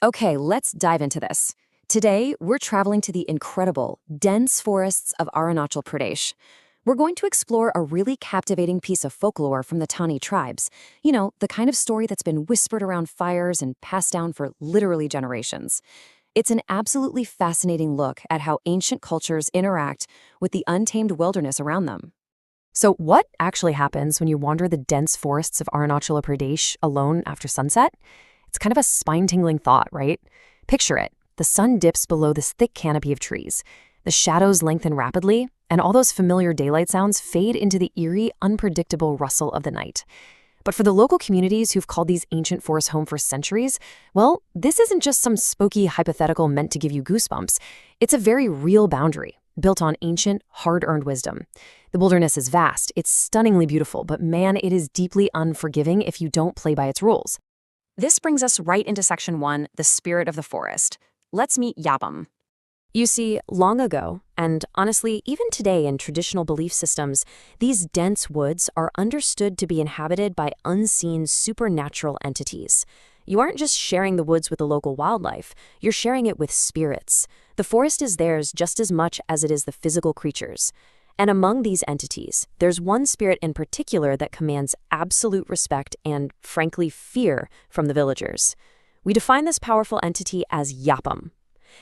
Okay, let's dive into this. Today, we're traveling to the incredible, dense forests of Arunachal Pradesh. We're going to explore a really captivating piece of folklore from the Tani tribes. You know, the kind of story that's been whispered around fires and passed down for literally generations. It's an absolutely fascinating look at how ancient cultures interact with the untamed wilderness around them. So, what actually happens when you wander the dense forests of Arunachal Pradesh alone after sunset? It's kind of a spine-tingling thought, right? Picture it. The sun dips below this thick canopy of trees. The shadows lengthen rapidly, and all those familiar daylight sounds fade into the eerie, unpredictable rustle of the night. But for the local communities who've called these ancient forests home for centuries, well, this isn't just some spooky hypothetical meant to give you goosebumps. It's a very real boundary, built on ancient, hard-earned wisdom. The wilderness is vast, it's stunningly beautiful, but man, it is deeply unforgiving if you don't play by its rules. This brings us right into Section 1, the spirit of the forest. Let's meet Yapam. You see, long ago, and honestly, even today in traditional belief systems, these dense woods are understood to be inhabited by unseen supernatural entities. You aren't just sharing the woods with the local wildlife, you're sharing it with spirits. The forest is theirs just as much as it is the physical creatures. And among these entities, there's one spirit in particular that commands absolute respect and, frankly, fear from the villagers. We define this powerful entity as Yapam.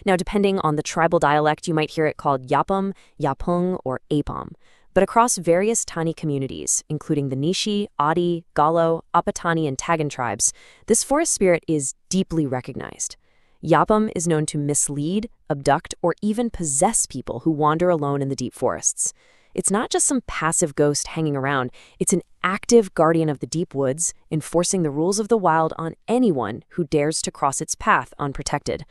Now, depending on the tribal dialect, you might hear it called Yapam, Yapung, or Apam. But across various Tani communities, including the Nishi, Adi, Galo, Apatani, and Tagan tribes, this forest spirit is deeply recognized. Yapam is known to mislead, abduct, or even possess people who wander alone in the deep forests. It's not just some passive ghost hanging around, it's an active guardian of the deep woods, enforcing the rules of the wild on anyone who dares to cross its path unprotected.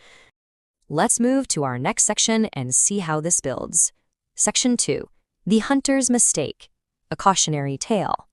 Let's move to our next section and see how this builds. Section 2. The Hunter's Mistake, a cautionary tale.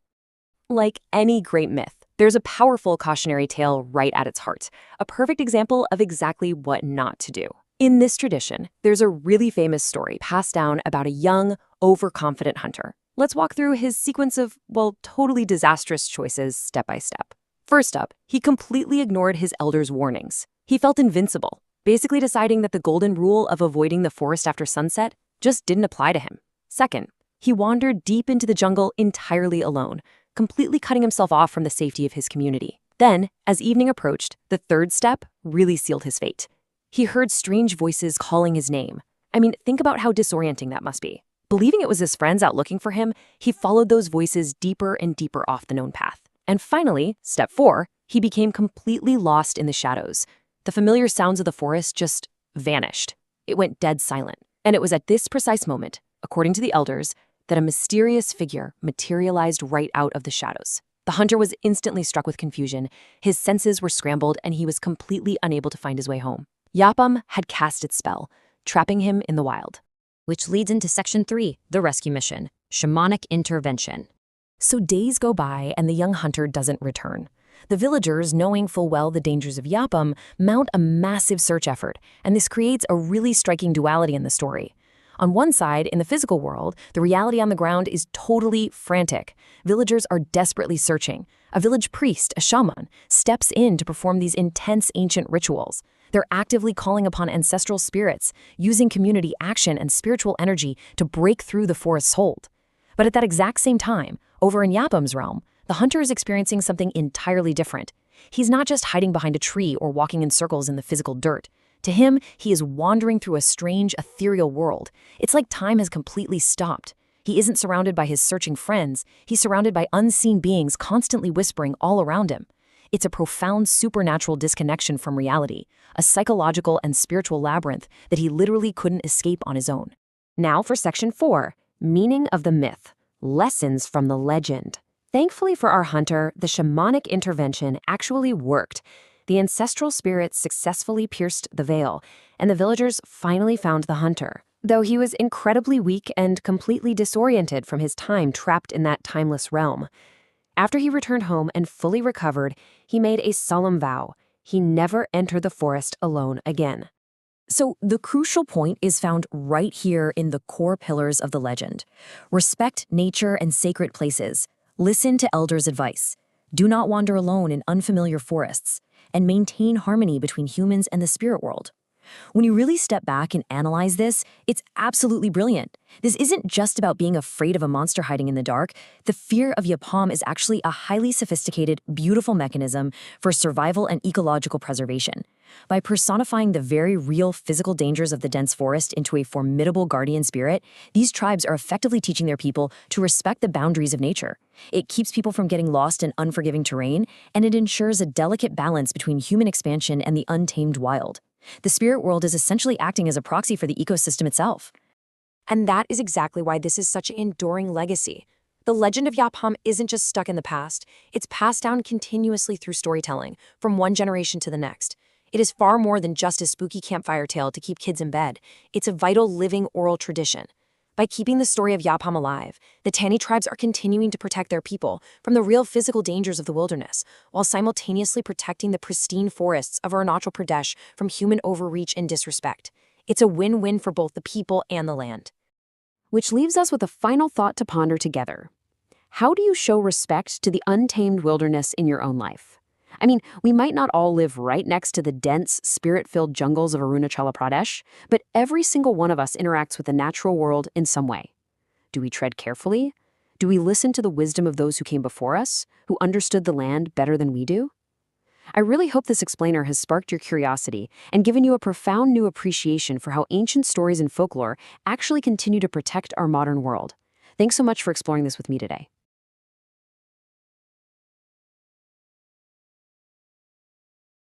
Like any great myth, there's a powerful cautionary tale right at its heart, a perfect example of exactly what not to do. In this tradition, there's a really famous story passed down about a young, overconfident hunter. Let's walk through his sequence of, well, totally disastrous choices step by step. First up, he completely ignored his elders' warnings. He felt invincible, basically deciding that the golden rule of avoiding the forest after sunset just didn't apply to him. Second, he wandered deep into the jungle entirely alone, completely cutting himself off from the safety of his community. Then, as evening approached, the third step really sealed his fate. He heard strange voices calling his name. I mean, think about how disorienting that must be. Believing it was his friends out looking for him, he followed those voices deeper and deeper off the known path. And finally, step 4, he became completely lost in the shadows. The familiar sounds of the forest just vanished. It went dead silent. And it was at this precise moment, according to the elders, that a mysterious figure materialized right out of the shadows. The hunter was instantly struck with confusion. His senses were scrambled, and he was completely unable to find his way home. Yapam had cast its spell, trapping him in the wild. Which leads into Section 3, the rescue mission, shamanic intervention. So days go by, and the young hunter doesn't return. The villagers, knowing full well the dangers of Yapam, mount a massive search effort, and this creates a really striking duality in the story. On one side, in the physical world, the reality on the ground is totally frantic. Villagers are desperately searching. A village priest, a shaman, steps in to perform these intense ancient rituals. They're actively calling upon ancestral spirits, using community action and spiritual energy to break through the forest's hold. But at that exact same time, over in Yapam's realm, the hunter is experiencing something entirely different. He's not just hiding behind a tree or walking in circles in the physical dirt. To him, he is wandering through a strange, ethereal world. It's like time has completely stopped. He isn't surrounded by his searching friends. He's surrounded by unseen beings constantly whispering all around him. It's a profound supernatural disconnection from reality, a psychological and spiritual labyrinth that he literally couldn't escape on his own. Now for Section 4, Meaning of the Myth, Lessons from the Legend. Thankfully for our hunter, the shamanic intervention actually worked. The ancestral spirits successfully pierced the veil, and the villagers finally found the hunter. Though he was incredibly weak and completely disoriented from his time trapped in that timeless realm. After he returned home and fully recovered, he made a solemn vow. He never entered the forest alone again. So the crucial point is found right here in the core pillars of the legend. Respect nature and sacred places. Listen to elders' advice. do not wander alone in unfamiliar forests, and maintain harmony between humans and the spirit world. When you really step back and analyze this, it's absolutely brilliant. This isn't just about being afraid of a monster hiding in the dark. The fear of Yapam is actually a highly sophisticated, beautiful mechanism for survival and ecological preservation. By personifying the very real physical dangers of the dense forest into a formidable guardian spirit, these tribes are effectively teaching their people to respect the boundaries of nature. It keeps people from getting lost in unforgiving terrain, and it ensures a delicate balance between human expansion and the untamed wild. The spirit world is essentially acting as a proxy for the ecosystem itself. And that is exactly why this is such an enduring legacy. The legend of Yapam isn't just stuck in the past, it's passed down continuously through storytelling, from one generation to the next. It is far more than just a spooky campfire tale to keep kids in bed. It's a vital, living oral tradition. By keeping the story of Yapam alive, the Tani tribes are continuing to protect their people from the real physical dangers of the wilderness, while simultaneously protecting the pristine forests of Arunachal Pradesh from human overreach and disrespect. It's a win-win for both the people and the land. Which leaves us with a final thought to ponder together. How do you show respect to the untamed wilderness in your own life? I mean, we might not all live right next to the dense, spirit-filled jungles of Arunachal Pradesh, but every single one of us interacts with the natural world in some way. Do we tread carefully? Do we listen to the wisdom of those who came before us, who understood the land better than we do? I really hope this explainer has sparked your curiosity and given you a profound new appreciation for how ancient stories and folklore actually continue to protect our modern world. Thanks so much for exploring this with me today.